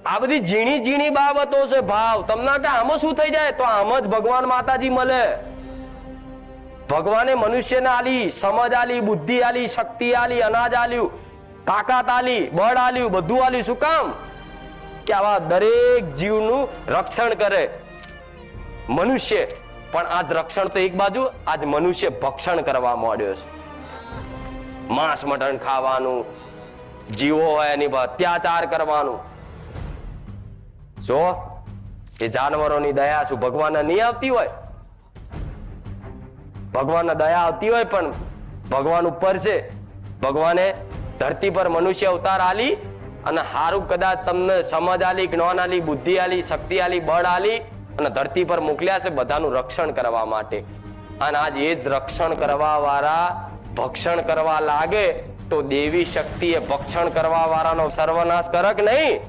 આ બધી ઝીણી ઝીણી બાબતો છે ભાવ. તમને કે આમાં શું થઈ જાય? તો આમ જ ભગવાન માતાજી મળે. ભગવાને મનુષ્યને આલી, સમજ આલી, બુદ્ધિ આલી, શક્તિ આલી, અનાજ આલ્યું, તાકાત આલી, બળ આલ્યું, બધું આલ્યું. શું કામ? કે આવા દરેક જીવનું રક્ષણ કરે મનુષ્ય. પણ આજ રક્ષણ તો એક બાજુ, આજ મનુષ્ય ભક્ષણ કરવા માંડ્યો છે. માંસ મટન ખાવાનું, જીવો હોય એની પર અત્યાચાર કરવાનું. જો એ જાનવરોની દયા શું ભગવાનને નહીં આવતી હોય? ભગવાનને દયા આવતી હોય, પણ ભગવાન ઉપર છે. ભગવાને ધરતી પર મનુષ્ય અવતાર આલી અને હારું કદાચ તમને સમજ આલી, જ્ઞાન આલી, બુદ્ધિ આલી, શક્તિ આલી, બળ આલી અને ધરતી પર મોકલ્યા છે બધાનું રક્ષણ કરવા માટે. અને આજ એ જ રક્ષણ કરવા વાળા ભક્ષણ કરવા લાગે તો દેવી શક્તિ એ ભક્ષણ કરવા વાળાનો સર્વનાશ કરે કે નહીં?